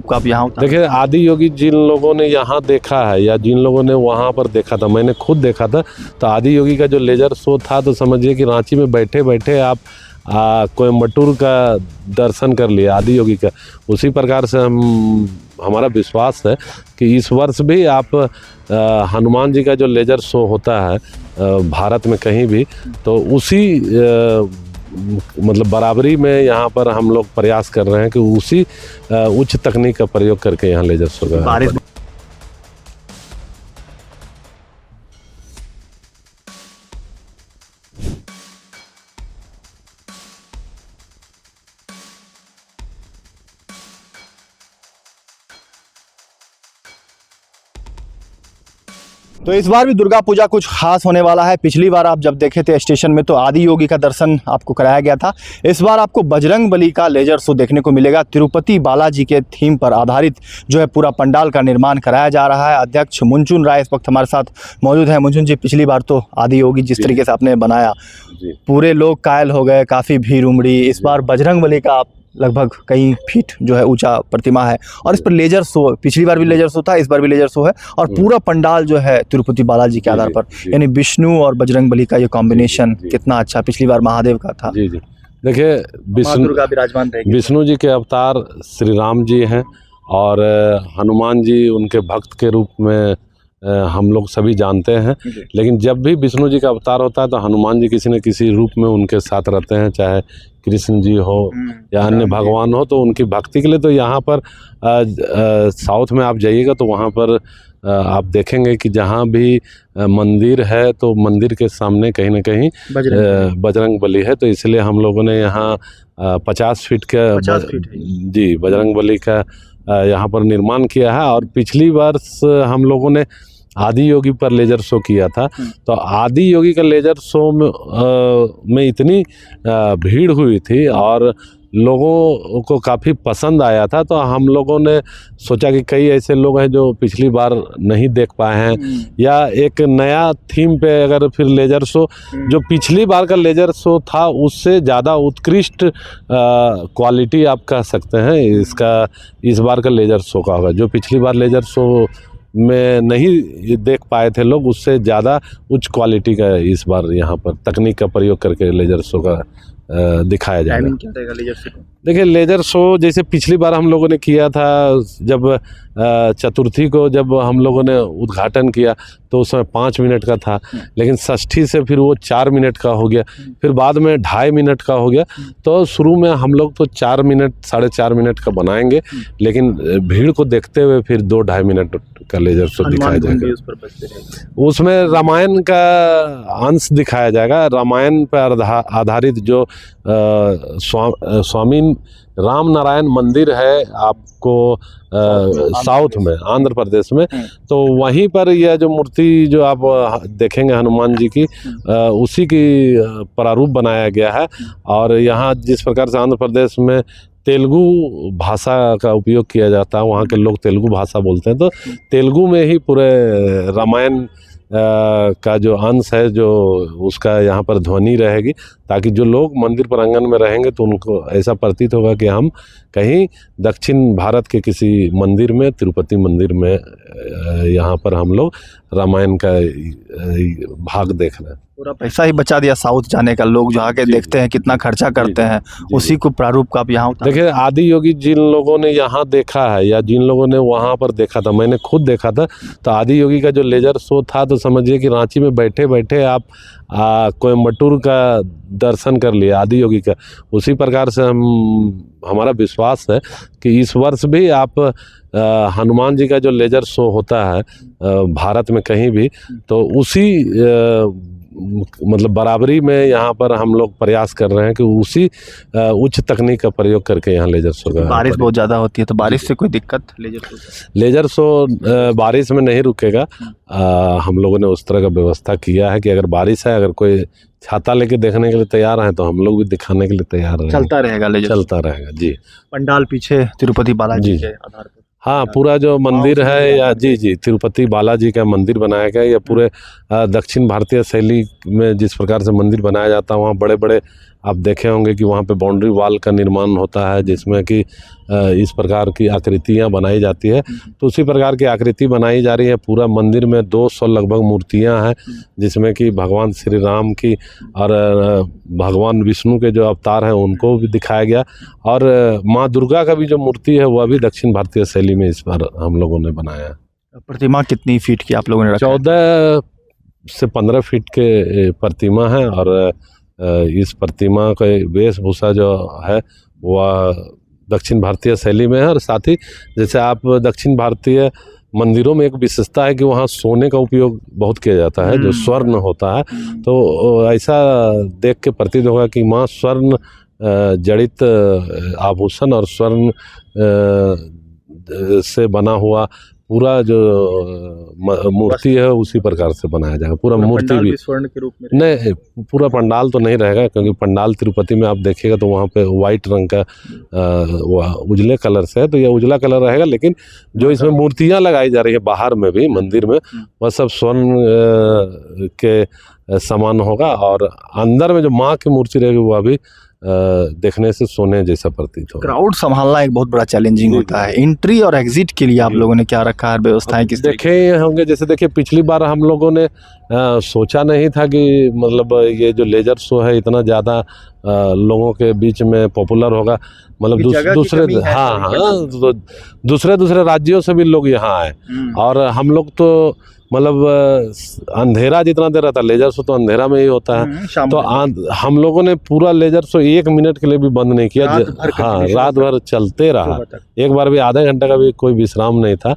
प्रारूप का आप यहाँ उतारे? देखिए, आदि योगी जिन लोगों ने यहाँ देखा है या जिन लोगों ने वहाँ पर देखा था, मैंने खुद देखा था, तो आदि योगी का जो लेजर शो था तो समझिए कि रांची में बैठे बैठे आप कोयम्बटूर का दर्शन कर लिया आदि योगी का। उसी प्रकार से हमारा विश्वास है कि इस वर्ष भी आप हनुमान जी का जो लेजर शो होता है भारत में कहीं भी, तो उसी मतलब बराबरी में यहाँ पर हम लोग प्रयास कर रहे हैं कि उसी उच्च तकनीक का प्रयोग करके यहाँ लेजर शो का। तो इस बार भी दुर्गा पूजा कुछ खास होने वाला है। पिछली बार आप जब देखे थे स्टेशन में तो आदि योगी का दर्शन आपको कराया गया था। इस बार आपको बजरंगबली का लेजर शो देखने को मिलेगा। तिरुपति बालाजी के थीम पर आधारित जो है पूरा पंडाल का निर्माण कराया जा रहा है। अध्यक्ष मुंचुन राय इस वक्त हमारे साथ मौजूद है। मुंचुन जी, पिछली बार तो आदि योगी जिस तरीके से आपने बनाया पूरे लोग कायल हो गए, काफ़ी भीड़ उमड़ी। इस बार बजरंगबली का आप लगभग कई फीट जो है ऊंचा प्रतिमा है और इस पर लेजर शो, पिछली बार भी लेजर शो था, इस बार भी लेजर शो है और पूरा पंडाल जो है तिरुपति बालाजी के आधार पर, यानी विष्णु और बजरंगबली का ये कॉम्बिनेशन कितना अच्छा। पिछली बार महादेव का था। जी जी, देखिए दुर्गा विराजमान रहेगी। विष्णु जी के अवतार श्री राम जी हैं और हनुमान जी उनके भक्त के रूप में हम लोग सभी जानते हैं। लेकिन जब भी विष्णु जी का अवतार होता है तो हनुमान जी किसी न किसी रूप में उनके साथ रहते हैं, चाहे कृष्ण जी हो या अन्य भगवान हो। तो उनकी भक्ति के लिए तो यहाँ पर साउथ में आप जाइएगा तो वहाँ पर आप देखेंगे कि जहाँ भी मंदिर है तो मंदिर के सामने कहीं ना कहीं बजरंगबली है। तो इसलिए हम लोगों ने यहाँ 50 फीट का जी बजरंगबली का यहाँ पर निर्माण किया है। और पिछली वर्ष हम लोगों ने आदि योगी पर लेजर शो किया था। तो आदि योगी का लेजर शो में इतनी भीड़ हुई थी और लोगों को काफ़ी पसंद आया था। तो हम लोगों ने सोचा कि कई ऐसे लोग हैं जो पिछली बार नहीं देख पाए हैं या एक नया थीम पे अगर फिर लेजर शो, जो पिछली बार का लेजर शो था उससे ज़्यादा उत्कृष्ट क्वालिटी आप कह सकते हैं इसका इस बार का लेजर शो का होगा। जो पिछली बार लेजर शो में नहीं देख पाए थे लोग, उससे ज़्यादा उच्च क्वालिटी का इस बार यहाँ पर तकनीक का प्रयोग करके लेजर शो का दिखाया जाएगा। क्या रहेगा लेजर शो? देखिए, लेजर शो जैसे पिछली बार हम लोगों ने किया था, जब चतुर्थी को जब हम लोगों ने उद्घाटन किया तो उसमें 5 मिनट का था, लेकिन षष्ठी से फिर वो 4 मिनट का हो गया, फिर बाद में 2.5 मिनट का हो गया। तो शुरू में हम लोग तो 4 मिनट 4.5 मिनट का बनाएंगे, लेकिन भीड़ को देखते हुए फिर 2-2.5 मिनट का लेजर शो दिखाया जाएगा। उसमें रामायण का अंश दिखाया जाएगा। रामायण पर आधारित जो स्वामी राम नारायण मंदिर है आपको साउथ में आंध्र प्रदेश में, तो वहीं पर यह जो मूर्ति जो आप देखेंगे हनुमान जी की उसी की प्रारूप बनाया गया है। और यहाँ जिस प्रकार से आंध्र प्रदेश में तेलुगु भाषा का उपयोग किया जाता है, वहाँ के लोग तेलुगु भाषा बोलते हैं, तो तेलुगु में ही पूरे रामायण का जो अंश है जो उसका यहाँ पर ध्वनि रहेगी, ताकि जो लोग मंदिर प्रांगण में रहेंगे तो उनको ऐसा प्रतीत होगा कि हम कहीं दक्षिण भारत के किसी मंदिर में, तिरुपति मंदिर में यहाँ पर हम लोग रामायण का भाग देख रहे हैं। पूरा पैसा ही बचा दिया साउथ जाने का। लोग जो आके देखते हैं कितना खर्चा करते हैं, उसी को प्रारूप का आप यहाँ देखिए, आदि योगी जिन लोगों ने यहाँ देखा है या जिन लोगों ने वहाँ पर देखा था, मैंने खुद देखा था, तो आदि योगी का जो लेजर शो था तो समझिए कि रांची में बैठे बैठे आप कोयम्बटूर का दर्शन कर लिया आदि योगी का। उसी प्रकार से हमारा विश्वास है कि इस वर्ष भी आप हनुमान जी का जो लेजर शो होता है भारत में कहीं भी, तो उसी मतलब बराबरी में यहाँ पर हम लोग प्रयास कर रहे हैं कि उसी उच्च तकनीक का प्रयोग करके यहाँ लेजर शो का। बारिश बहुत ज़्यादा होती है तो बारिश से कोई दिक्कत? लेजर शो बारिश में नहीं रुकेगा। हम लोगों ने उस तरह का व्यवस्था किया है कि अगर बारिश है, अगर कोई छाता लेके देखने के लिए तैयार है तो हम लोग भी दिखाने के लिए तैयार हैं। चलता रहेगा लेजर? चलता रहेगा जी। पंडाल पीछे तिरुपति बालाजी के आधार पर? हाँ, पूरा जो मंदिर है या जी तिरुपति बालाजी का मंदिर बनाया गया। या पूरे दक्षिण भारतीय शैली में जिस प्रकार से मंदिर बनाया जाता है, वहाँ बड़े बड़े आप देखे होंगे कि वहाँ पे बाउंड्री वॉल का निर्माण होता है जिसमें कि इस प्रकार की आकृतियाँ बनाई जाती है। तो उसी प्रकार की आकृति बनाई जा रही है। पूरा मंदिर में 200 लगभग मूर्तियाँ हैं जिसमें कि भगवान श्री राम की और भगवान विष्णु के जो अवतार हैं उनको भी दिखाया गया, और माँ दुर्गा का भी जो मूर्ति है वह भी दक्षिण भारतीय शैली में इस बार हम लोगों ने बनाया है। प्रतिमा कितनी फीट की आप लोगों ने रखा है? 14 से 15 फीट के प्रतिमा है, और इस प्रतिमा का वेशभूषा जो है वह दक्षिण भारतीय शैली में है। और साथ ही जैसे आप दक्षिण भारतीय मंदिरों में एक विशेषता है कि वहाँ सोने का उपयोग बहुत किया जाता है, जो स्वर्ण होता है। तो ऐसा देख के प्रतीत होगा कि माँ स्वर्ण जड़ित आभूषण और स्वर्ण से बना हुआ पूरा जो मूर्ति है उसी प्रकार से बनाया जाएगा। पूरा मूर्ति भी स्वर्ण के रूप में नहीं, पूरा पंडाल तो नहीं रहेगा, क्योंकि पंडाल तिरुपति में आप देखिएगा तो वहाँ पे वाइट रंग का उजले कलर से है, तो यह उजला कलर रहेगा। लेकिन जो इसमें मूर्तियाँ लगाई जा रही है बाहर में भी मंदिर में, वह सब स्वर्ण के समान होगा, और अंदर में जो माँ की मूर्ति रहेगी वह भी देखने से सोने जैसा प्रतीत होगा। क्राउड संभालना एक बहुत बड़ा चैलेंजिंग होता है। एंट्री और एग्जिट के लिए आप लोगों ने क्या रखा है, व्यवस्थाएं किस देखे होंगे? जैसे देखिए पिछली बार हम लोगों ने सोचा नहीं था कि मतलब ये जो लेजर शो है इतना ज़्यादा लोगों के बीच में पॉपुलर होगा। मतलब दूसरे राज्यों से भी लोग यहाँ आए, और हम लोग तो मतलब अंधेरा जितना देर रहता है, लेजर शो तो अंधेरा में ही होता है। तो हम लोगों ने पूरा लेजर शो 1 मिनट के लिए भी बंद नहीं किया। हाँ, रात भर चलते रहा, एक बार भी आधे घंटे का भी कोई विश्राम नहीं था।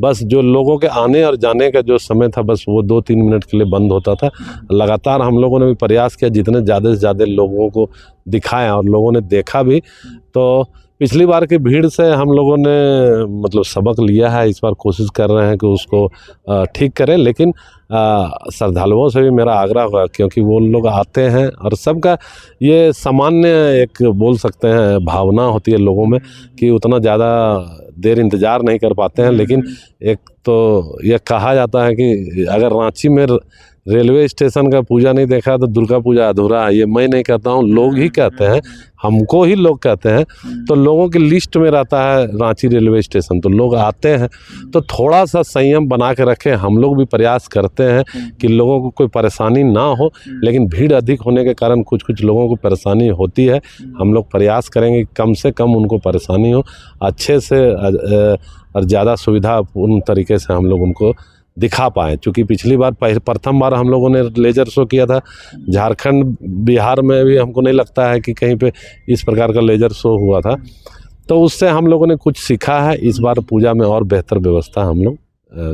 बस जो लोगों के आने और जाने का जो समय था बस वो 2-3 मिनट के लिए बंद होता था। लगातार हम लोगों ने भी प्रयास किया जितने ज़्यादा से ज़्यादा लोगों को दिखाएं, और लोगों ने देखा भी। तो पिछली बार की भीड़ से हम लोगों ने मतलब सबक लिया है, इस बार कोशिश कर रहे हैं कि उसको ठीक करें। लेकिन श्रद्धालुओं से भी मेरा आग्रह होगा, क्योंकि वो लोग आते हैं और सबका ये सामान्य एक बोल सकते हैं भावना होती है लोगों में कि उतना ज़्यादा देर इंतज़ार नहीं कर पाते हैं। लेकिन एक तो यह कहा जाता है कि अगर रांची में रेलवे स्टेशन का पूजा नहीं देखा तो दुर्गा पूजा अधूरा है। ये मैं नहीं कहता हूँ, लोग ही कहते हैं, हमको ही लोग कहते हैं। तो लोगों की लिस्ट में रहता है रांची रेलवे स्टेशन, तो लोग आते हैं। तो थोड़ा सा संयम बना के रखें। हम लोग भी प्रयास करते हैं कि लोगों को कोई परेशानी ना हो, लेकिन भीड़ अधिक होने के कारण कुछ लोगों को परेशानी होती है। हम लोग प्रयास करेंगे कि कम से कम उनको परेशानी हो, अच्छे से और ज़्यादा सुविधापूर्ण तरीके से हम लोग उनको दिखा पाएँ। चूँकि पिछली बार प्रथम बार हम लोगों ने लेजर शो किया था झारखंड, बिहार में भी हमको नहीं लगता है कि कहीं पे इस प्रकार का लेजर शो हुआ था। तो उससे हम लोगों ने कुछ सीखा है। इस बार पूजा में और बेहतर व्यवस्था हम लोग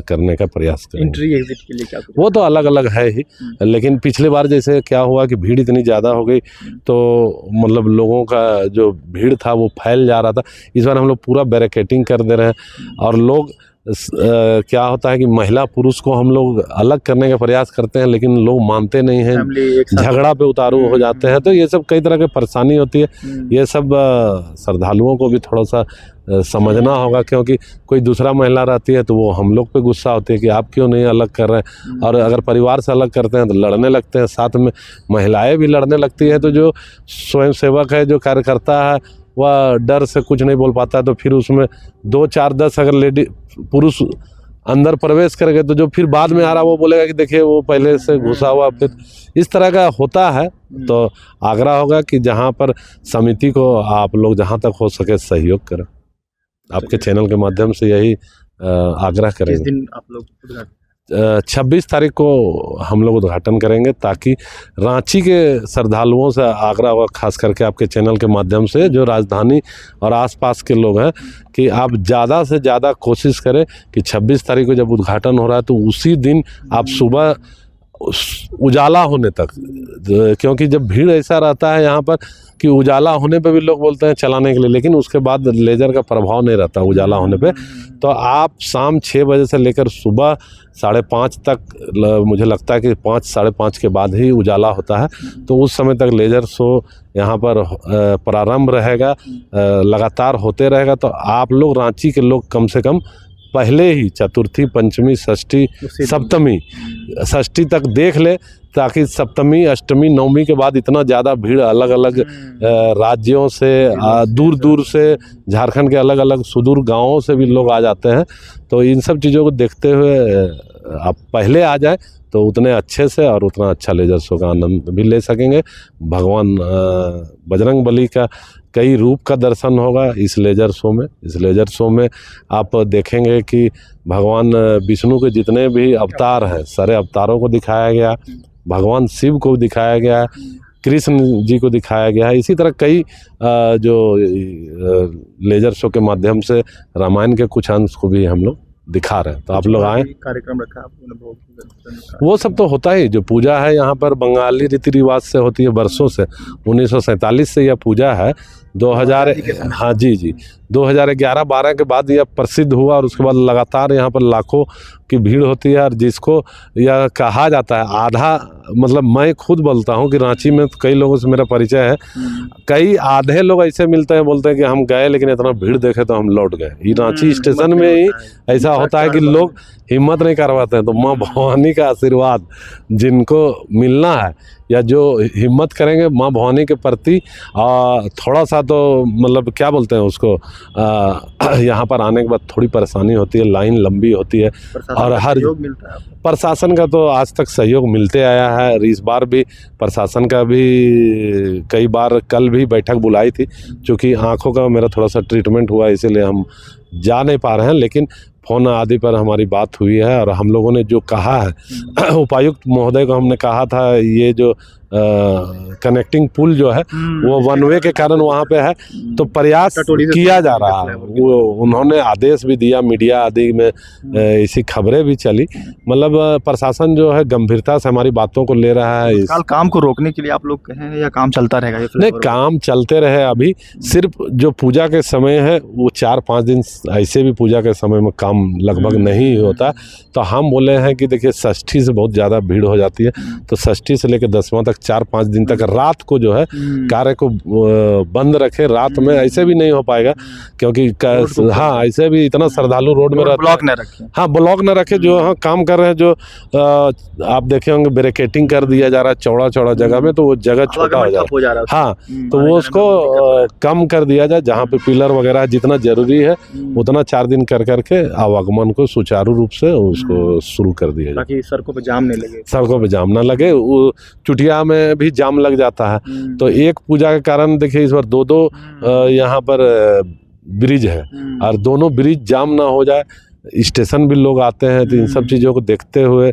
करने का प्रयास करेंगे। एंट्री एग्जिट के लिए क्या वो तो अलग अलग है ही, लेकिन पिछली बार जैसे क्या हुआ कि भीड़ इतनी ज़्यादा हो गई तो मतलब लोगों का जो भीड़ था वो फैल जा रहा था। इस बार हम लोग पूरा बैरिकेडिंग कर दे रहे हैं, और लोग क्या होता है कि महिला पुरुष को हम लोग अलग करने का प्रयास करते हैं, लेकिन लोग मानते नहीं हैं, झगड़ा पे उतारू हो जाते हैं। तो ये सब कई तरह की परेशानी होती है। ये सब श्रद्धालुओं को भी थोड़ा सा समझना होगा, क्योंकि कोई दूसरा महिला रहती है तो वो हम लोग पे गुस्सा होती है कि आप क्यों नहीं अलग कर रहे हैं। और अगर परिवार से अलग करते हैं तो लड़ने लगते हैं, साथ में महिलाएं भी लड़ने लगती है। तो जो स्वयंसेवक है, जो कार्यकर्ता है, वह डर से कुछ नहीं बोल पाता है। तो फिर उसमें 2, 4, 10 अगर पुरुष अंदर प्रवेश कर गए तो जो फिर बाद में आ रहा वो बोलेगा कि देखिए वो पहले से घुसा हुआ, फिर इस तरह का होता है। तो आग्रह होगा कि जहाँ पर समिति को आप लोग जहाँ तक हो सके सहयोग करें। आपके चैनल के माध्यम से यही आग्रह करेंगे। किस दिन आप लोग 26 तारीख को हम लोग उद्घाटन करेंगे, ताकि रांची के श्रद्धालुओं से आग्रह होगा, खास करके आपके चैनल के माध्यम से जो राजधानी और आसपास के लोग हैं, कि आप ज़्यादा से ज़्यादा कोशिश करें कि 26 तारीख को जब उद्घाटन हो रहा है तो उसी दिन आप सुबह उजाला होने तक, क्योंकि जब भीड़ ऐसा रहता है यहाँ पर कि उजाला होने पे भी लोग बोलते हैं चलाने के लिए, लेकिन उसके बाद लेजर का प्रभाव नहीं रहता उजाला होने पे। तो आप शाम 6 बजे से लेकर सुबह 5:30 तक, मुझे लगता है कि 5, 5:30 के बाद ही उजाला होता है। तो उस समय तक लेजर शो यहाँ पर प्रारंभ रहेगा, लगातार होते रहेगा। तो आप लोग रांची के लोग कम से कम पहले ही चतुर्थी, पंचमी, षष्ठी, सप्तमी, षष्ठी तक देख ले, ताकि सप्तमी, अष्टमी, नवमी के बाद इतना ज़्यादा भीड़ अलग अलग राज्यों से, दूर दूर से, झारखंड के अलग अलग सुदूर गांवों से भी लोग आ जाते हैं। तो इन सब चीज़ों को देखते हुए आप पहले आ जाए तो उतने अच्छे से और उतना अच्छा लेजर शो का आनंद भी ले सकेंगे। भगवान बजरंग बली का कई रूप का दर्शन होगा इस लेजर शो में। इस लेजर शो में आप देखेंगे कि भगवान विष्णु के जितने भी अवतार हैं, सारे अवतारों को दिखाया गया, भगवान शिव को दिखाया गया, कृष्ण जी को दिखाया गया है। इसी तरह कई जो लेजर शो के माध्यम से रामायण के कुछ अंश को भी हम लोग दिखा रहे हैं। तो आप लोग आए। कार्यक्रम रखा आपने, वो सब तो होता ही, जो पूजा है यहाँ पर बंगाली रीति रिवाज से होती है वर्षों से। 1947 से यह पूजा है। 2000 हाँ जी 2011-12 के बाद यह प्रसिद्ध हुआ और उसके बाद लगातार यहाँ पर लाखों की भीड़ होती है। और जिसको यह कहा जाता है आधा, मतलब मैं खुद बोलता हूँ कि रांची में तो कई लोगों से मेरा परिचय है, कई आधे लोग ऐसे मिलते हैं, बोलते हैं कि हम गए लेकिन इतना भीड़ देखे तो हम लौट गए। ये रांची स्टेशन में ही ऐसा होता है कि लोग हिम्मत नहीं करवाते हैं। तो माँ भवानी का आशीर्वाद जिनको मिलना है या जो हिम्मत करेंगे माँ भवानी के प्रति, थोड़ा सा तो मतलब क्या बोलते हैं उसको, यहाँ पर आने के बाद थोड़ी परेशानी होती है, लाइन लंबी होती है और हर मिलता है। प्रशासन का तो आज तक सहयोग मिलते आया है। इस बार भी प्रशासन का भी कई बार, कल भी बैठक बुलाई थी, क्योंकि आँखों का मेरा थोड़ा सा ट्रीटमेंट हुआ इसीलिए हम जा नहीं पा रहे हैं, लेकिन फ़ोन आदि पर हमारी बात हुई है। और हम लोगों ने जो कहा है, उपायुक्त महोदय को हमने कहा था, ये जो कनेक्टिंग पुल जो है वो वन वे के कारण वहाँ पे है, तो प्रयास किया जा रहा है। वो उन्होंने आदेश भी दिया, मीडिया आदि में इसी खबरें भी चली। मतलब प्रशासन जो है गंभीरता से हमारी बातों को ले रहा है। कल काम को रोकने के लिए आप लोग कहें या काम चलता रहेगा? नहीं, काम चलते रहे। अभी सिर्फ जो पूजा के समय है वो 4-5 दिन ऐसे भी पूजा के समय में काम लगभग नहीं होता। तो हम बोले हैं कि देखिए षष्ठी से बहुत ज़्यादा भीड़ हो जाती है, तो षष्ठी से लेकर 10वां तक 4-5 दिन तक रात को जो है कार्य को बंद रखे। रात में ऐसे भी नहीं हो पाएगा, क्योंकि हाँ ऐसे भी इतना श्रद्धालु रोड में रहते, ब्लॉक न रखे। हाँ ब्लॉक न रखे। जो हाँ काम कर रहे हैं, जो आप देखे होंगे बैरिकेटिंग कर दिया जा रहा है चौड़ा चौड़ा जगह में, तो वो जगह छोटा हो जा रहा है। हाँ, तो वो उसको कम कर दिया जाए। जहाँ पे पिलर वगैरह जितना जरूरी है उतना 4 दिन कर करके आवागमन को सुचारू रूप से उसको शुरू कर दिया जाए, ताकि सड़कों पे जाम नहीं लगे। सड़कों पे जाम ना लगे। चुटिया में भी जाम लग जाता है। तो एक पूजा के कारण देखिए इस बार 2-2 यहाँ पर ब्रिज है, और दोनों ब्रिज जाम ना हो जाए। स्टेशन भी लोग आते हैं, तो इन सब चीज़ों को देखते हुए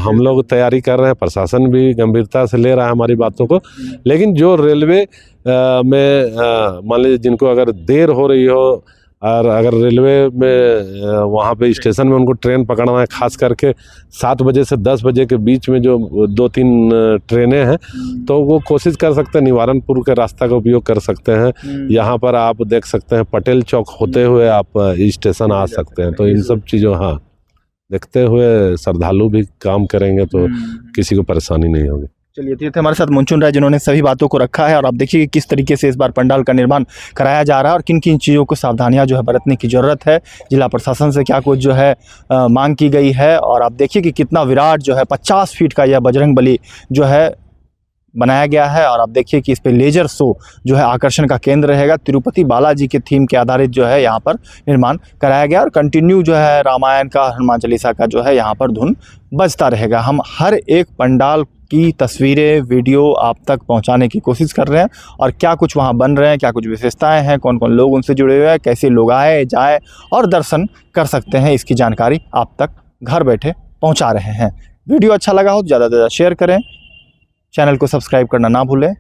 हम लोग तैयारी कर रहे हैं। प्रशासन भी गंभीरता से ले रहा है हमारी बातों को। लेकिन जो रेलवे में मान लीजिए जिनको अगर देर हो रही हो, और अगर रेलवे में वहाँ पे स्टेशन में उनको ट्रेन पकड़ना है, खास करके 7 बजे से 10 बजे के बीच में जो 2-3 ट्रेनें हैं, तो वो कोशिश कर सकते हैं, निवारनपुर के रास्ता का उपयोग कर सकते हैं। यहाँ पर आप देख सकते हैं पटेल चौक होते हुए आप स्टेशन आ सकते हैं। तो इन सब चीज़ों हाँ देखते हुए श्रद्धालु भी काम करेंगे तो किसी को परेशानी नहीं होगी। चलिए, तो हमारे साथ मुंचुन राय जिन्होंने सभी बातों को रखा है। और आप देखिए कि किस तरीके से इस बार पंडाल का निर्माण कराया जा रहा है और किन किन चीज़ों को सावधानियां जो है बरतने की ज़रूरत है। जिला प्रशासन से क्या कुछ जो है मांग की गई है। और आप देखिए कि कितना विराट जो है 50 फीट का यह बजरंग बली जो है बनाया गया है। और आप देखिए कि इस पे लेजर शो जो है आकर्षण का केंद्र रहेगा। तिरुपति बालाजी के थीम के आधारित जो है यहाँ पर निर्माण कराया गया। और कंटिन्यू जो है रामायण का, हनुमान चालीसा का जो है यहाँ पर धुन बजता रहेगा। हम हर एक पंडाल की तस्वीरें, वीडियो आप तक पहुंचाने की कोशिश कर रहे हैं। और क्या कुछ वहां बन रहे हैं, क्या कुछ विशेषताएं हैं, कौन कौन लोग उनसे जुड़े हुए हैं, कैसे लोग आए जाए और दर्शन कर सकते हैं, इसकी जानकारी आप तक घर बैठे पहुंचा रहे हैं। वीडियो अच्छा लगा हो तो ज़्यादा से ज़्यादा शेयर करें, चैनल को सब्सक्राइब करना ना भूलें।